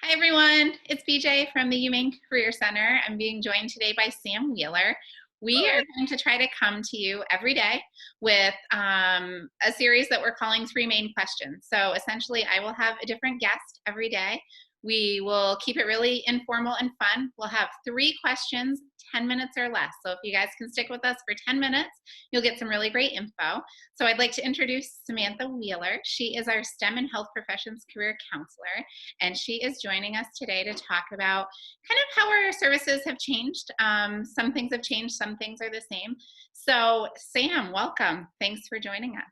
Hi, everyone. It's BJ from the UMaine Career Center. I'm being joined today by Sam Wheeler. We are going to try to come to you every day with a series that we're calling Three Main Questions. So essentially, I will have a different guest every day. We will keep it really informal and fun. We'll have 3 questions, 10 minutes or less. So if you guys can stick with us for 10 minutes, you'll get some really great info. So I'd like to introduce Samantha Wheeler. She is our STEM and Health Professions Career Counselor, and she is joining us today to talk about kind of how our services have changed. Some things have changed, some things are the same. So Sam, welcome. Thanks for joining us.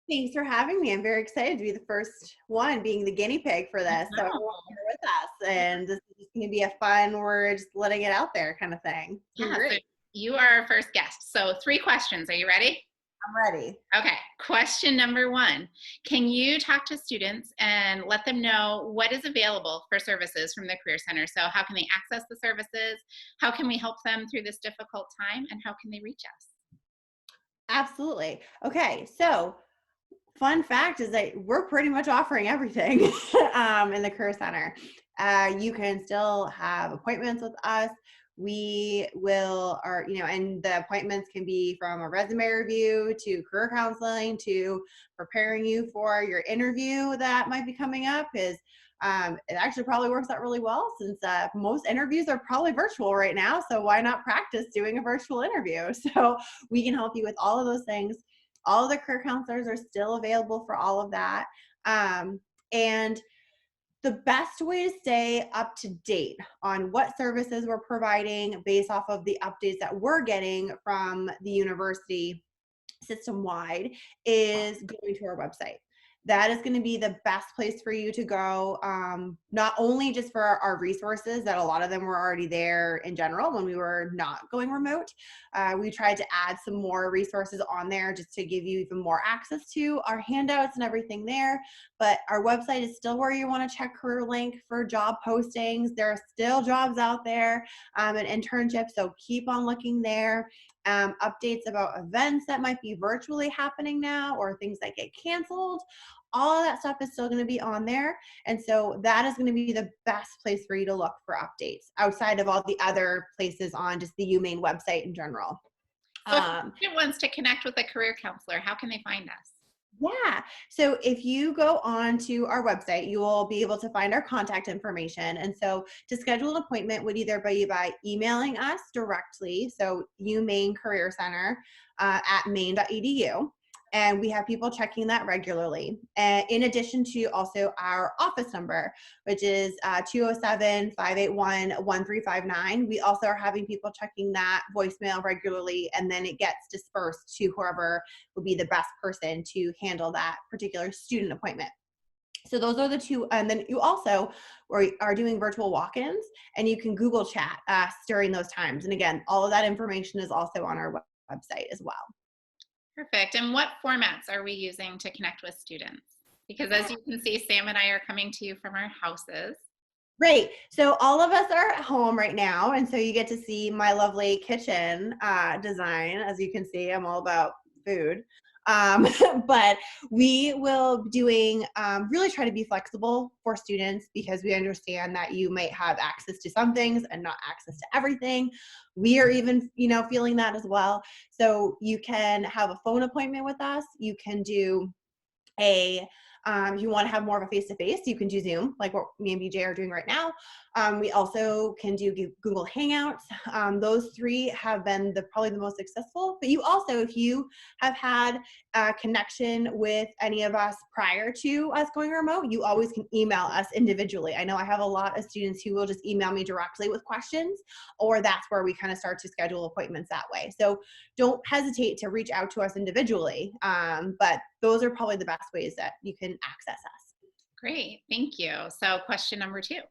Thanks for having me. I'm very excited to be the first one being the guinea pig for this. So everyone's here with us, and this is just going to be a fun, we're just letting it out there kind of thing. It's Yeah, so great. you are our first guest. So 3 questions. Are you ready? I'm ready. Okay, question number 1. Can you talk to students and let them know what is available for services from the Career Center? So how can they access the services? How can we help them through this difficult time? And how can they reach us? Absolutely. Okay, so fun fact is that we're pretty much offering everything in the Career Center. You can still have appointments with us. We will, and the appointments can be from a resume review to career counseling to preparing you for your interview that might be coming up. It actually probably works out really well since most interviews are probably virtual right now. So why not practice doing a virtual interview? So we can help you with all of those things. All of the career counselors are still available for all of that. And the best way to stay up to date on what services we're providing based off of the updates that we're getting from the university system wide is going to our website. That is going to be the best place for you to go, not only just for our resources, that a lot of them were already there in general when we were not going remote. We tried to add some more resources on there just to give you even more access to our handouts and everything there. But our website is still where you want to check Career Link for job postings. There are still jobs out there and internships, so keep on looking there. Updates about events that might be virtually happening now or things that get canceled. All of that stuff is still going to be on there. And so that is going to be the best place for you to look for updates outside of all the other places on just the UMaine website in general. So if a student wants to connect with a career counselor, how can they find us? Yeah. So if you go on to our website, you will be able to find our contact information. And so to schedule an appointment would either be by emailing us directly, so UMaine Career Center at maine.edu. And we have people checking that regularly. And in addition to also our office number, which is 207-581-1359. We also are having people checking that voicemail regularly, and then it gets dispersed to whoever will be the best person to handle that particular student appointment. So those are the 2. And then you also are doing virtual walk-ins, and you can Google chat us during those times. And again, all of that information is also on our website as well. Perfect. And what formats are we using to connect with students? Because as you can see, Sam and I are coming to you from our houses. Right. So all of us are at home right now. And so you get to see my lovely kitchen design. As you can see, I'm all about food. Um, but we will be doing, really try to be flexible for students because we understand that you might have access to some things and not access to everything. We are even, feeling that as well. So you can have a phone appointment with us. You can do if you want to have more of a face-to-face, you can do Zoom, like what me and BJ are doing right now. We also can do Google Hangouts. Those 3 have been probably the most successful. But you also, if you have had a connection with any of us prior to us going remote, you always can email us individually. I know I have a lot of students who will just email me directly with questions, or that's where we kind of start to schedule appointments that way. So don't hesitate to reach out to us individually. But those are probably the best ways that you can access us. Great, thank you. So question number 2,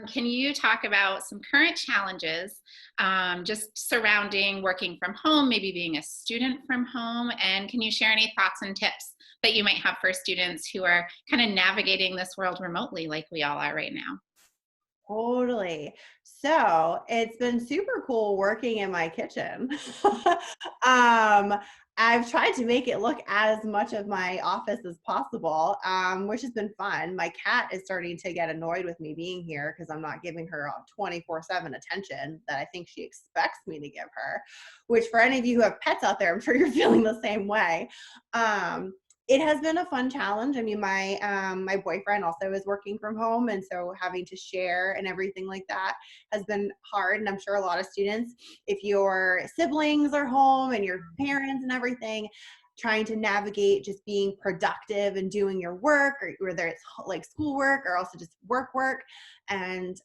can you talk about some current challenges just surrounding working from home, maybe being a student from home, and can you share any thoughts and tips that you might have for students who are kind of navigating this world remotely like we all are right now? Totally. So it's been super cool working in my kitchen. I've tried to make it look as much of my office as possible, which has been fun. My cat is starting to get annoyed with me being here because I'm not giving her 24/7 attention that I think she expects me to give her, which for any of you who have pets out there, I'm sure you're feeling the same way. Um, it has been a fun challenge. I mean, my boyfriend also is working from home, and so having to share and everything like that has been hard. And I'm sure a lot of students, if your siblings are home and your parents and everything, trying to navigate just being productive and doing your work, or whether it's like schoolwork or also just work, and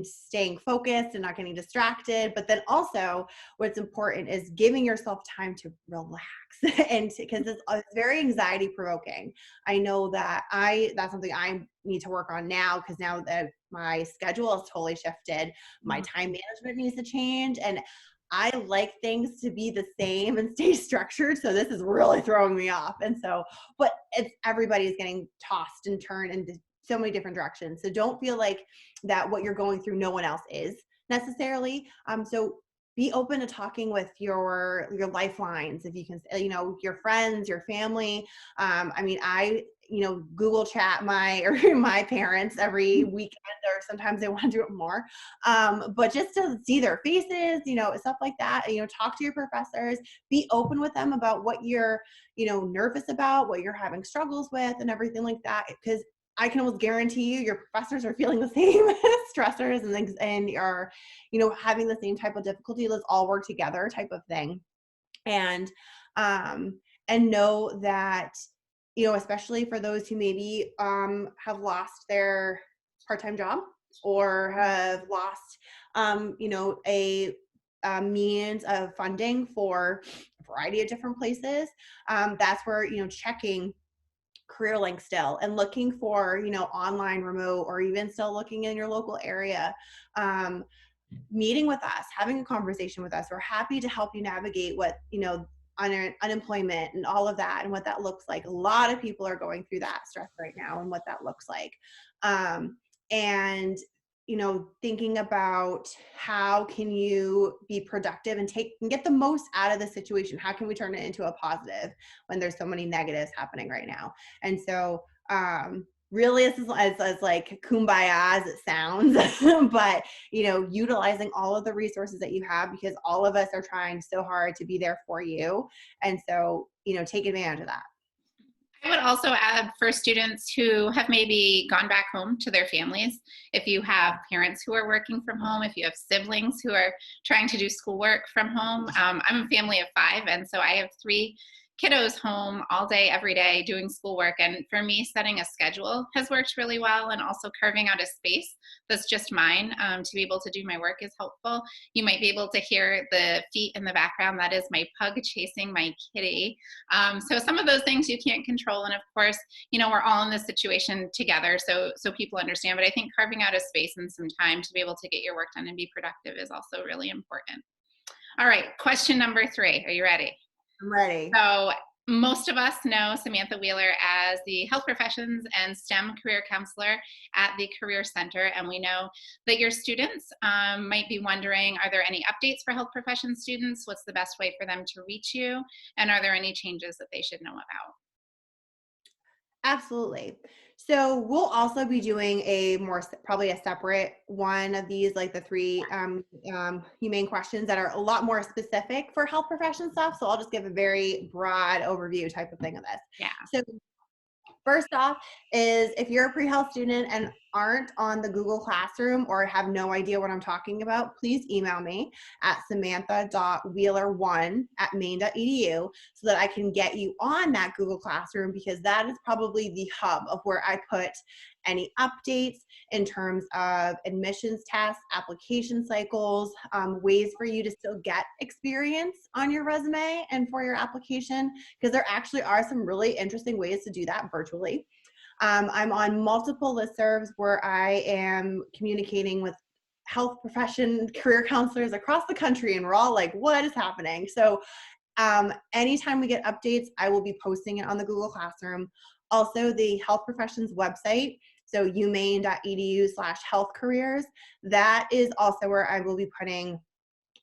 staying focused and not getting distracted. But then also what's important is giving yourself time to relax and because it's very anxiety provoking. I know that that's something I need to work on now, because now that my schedule has totally shifted, my time management needs to change, and I like things to be the same and stay structured. So this is really throwing me off. And so, but it's everybody's getting tossed and turned into so many different directions. So don't feel like that what you're going through, no one else is necessarily. So be open to talking with your lifelines, if you can, your friends, your family. I mean, Google chat my parents every weekend, or sometimes they want to do it more. But just to see their faces, stuff like that. Talk to your professors, be open with them about what you're, nervous about, what you're having struggles with, and everything like that. Because I can almost guarantee you your professors are feeling the same stressors and things, and are, having the same type of difficulty. Let's all work together type of thing. And know that, especially for those who maybe have lost their part-time job, or have lost, a means of funding for a variety of different places. That's where, checking CareerLink still and looking for, online, remote, or even still looking in your local area. Meeting with us, having a conversation with us. We're happy to help you navigate what, unemployment and all of that, and what that looks like. A lot of people are going through that stress right now, and what that looks like. And thinking about how can you be productive and get the most out of the situation. How can we turn it into a positive when there's so many negatives happening right now? And so really, this is as like kumbaya as it sounds, but utilizing all of the resources that you have, because all of us are trying so hard to be there for you. And so, take advantage of that. I would also add, for students who have maybe gone back home to their families, if you have parents who are working from home, if you have siblings who are trying to do schoolwork from home. I'm a family of 5, and so I have 3 kiddos home all day, every day doing schoolwork. And for me, setting a schedule has worked really well, and also carving out a space that's just mine to be able to do my work is helpful. You might be able to hear the feet in the background. That is my pug chasing my kitty. So some of those things you can't control. And of course, we're all in this situation together. So people understand, but I think carving out a space and some time to be able to get your work done and be productive is also really important. All right. Question number 3. Are you ready? I'm ready. So most of us know Samantha Wheeler as the health professions and STEM career counselor at the Career Center. And we know that your students might be wondering, are there any updates for health professions students? What's the best way for them to reach you? And are there any changes that they should know about? Absolutely. So we'll also be doing probably a separate one of these, like the 3 humane questions that are a lot more specific for health profession stuff. So I'll just give a very broad overview type of thing of this. Yeah. So first off is, if you're a pre-health student and aren't on the Google Classroom or have no idea what I'm talking about, please email me at samantha.wheeler1@maine.edu so that I can get you on that Google Classroom, because that is probably the hub of where I put any updates in terms of admissions tests, application cycles, ways for you to still get experience on your resume and for your application, because there actually are some really interesting ways to do that virtually. I'm on multiple listservs where I am communicating with health profession career counselors across the country, and we're all like, what is happening? So anytime we get updates, I will be posting it on the Google Classroom. Also, the health professions website, so umaine.edu/health careers, that is also where I will be putting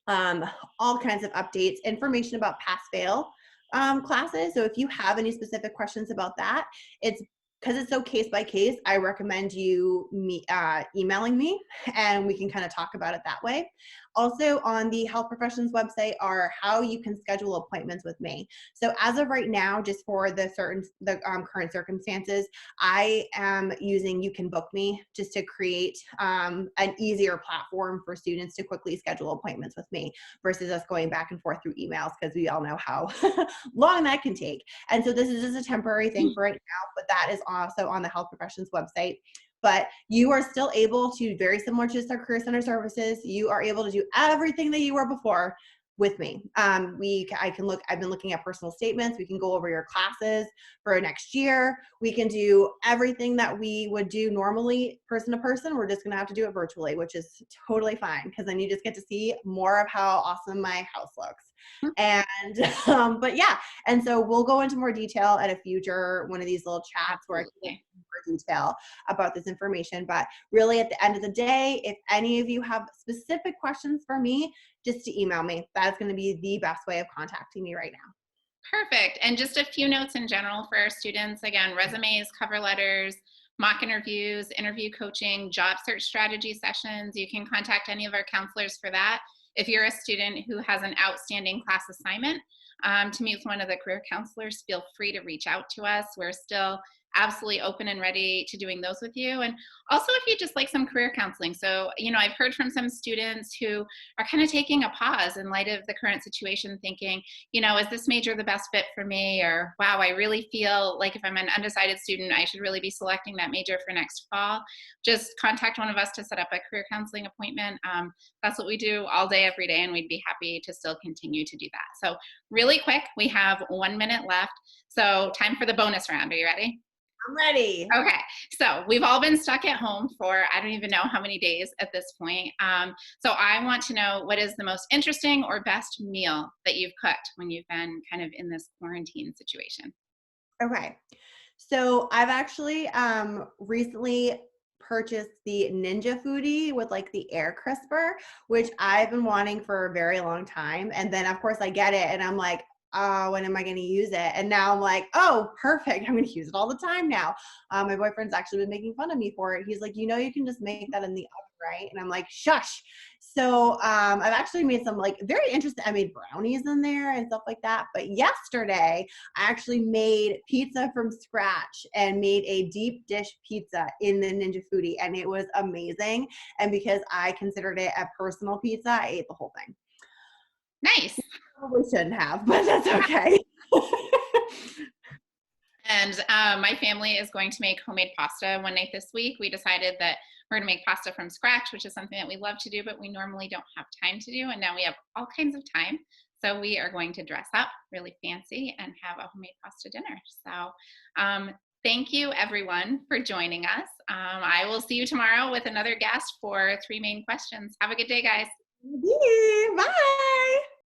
um, all kinds of updates, information about pass fail classes. So if you have any specific questions about that, it's because it's so case by case, I recommend you emailing me and we can kind of talk about it that way. Also on the health professions website are how you can schedule appointments with me. So as of right now, just for the current circumstances, I am using You Can Book Me just to create an easier platform for students to quickly schedule appointments with me versus us going back and forth through emails because we all know how long that can take. And so this is just a temporary thing for right now, but that is also on the health professions website. But you are still able to, very similar to just our career center services, you are able to do everything that you were before with me. I've been looking at personal statements. We can go over your classes for next year. We can do everything that we would do normally person to person. We're just going to have to do it virtually, which is totally fine because then you just get to see more of how awesome my house looks. And, but yeah, and so we'll go into more detail at a future one of these little chats where I can go Absolutely. into more detail about this information. But really, at the end of the day, if any of you have specific questions for me, just to email me. That's going to be the best way of contacting me right now. Perfect. And just a few notes in general for our students. Again, resumes, cover letters, mock interviews, interview coaching, job search strategy sessions. You can contact any of our counselors for that. If you're a student who has an outstanding class assignment to meet with one of the career counselors, feel free to reach out to us. We're still absolutely open and ready to doing those with you. And also if you just like some career counseling. So, I've heard from some students who are kind of taking a pause in light of the current situation, thinking, is this major the best fit for me? Or, wow, I really feel like if I'm an undecided student, I should really be selecting that major for next fall. Just contact one of us to set up a career counseling appointment. That's what we do all day, every day, and we'd be happy to still continue to do that. So really quick, we have 1 minute left. So time for the bonus round. Are you ready? I'm ready. Okay, so we've all been stuck at home for I don't even know how many days at this point. So I want to know what is the most interesting or best meal that you've cooked when you've been kind of in this quarantine situation? Okay. So I've actually recently purchased the Ninja Foodie with like the air crisper, which I've been wanting for a very long time. And then of course I get it and I'm like, oh, when am I going to use it? And now I'm like, oh, perfect. I'm going to use it all the time now. My boyfriend's actually been making fun of me for it. He's like, you can just make that in the oven, right? And I'm like, shush. So I've actually made some like very interesting, I made brownies in there and stuff like that. But yesterday I actually made pizza from scratch and made a deep dish pizza in the Ninja Foodie, and it was amazing. And because I considered it a personal pizza, I ate the whole thing. Nice. Probably shouldn't have, but that's okay. And my family is going to make homemade pasta one night this week. We decided that we're going to make pasta from scratch, which is something that we love to do, but we normally don't have time to do. And now we have all kinds of time. So we are going to dress up really fancy and have a homemade pasta dinner. So thank you, everyone, for joining us. I will see you tomorrow with another guest for 3 main questions. Have a good day, guys. Bye.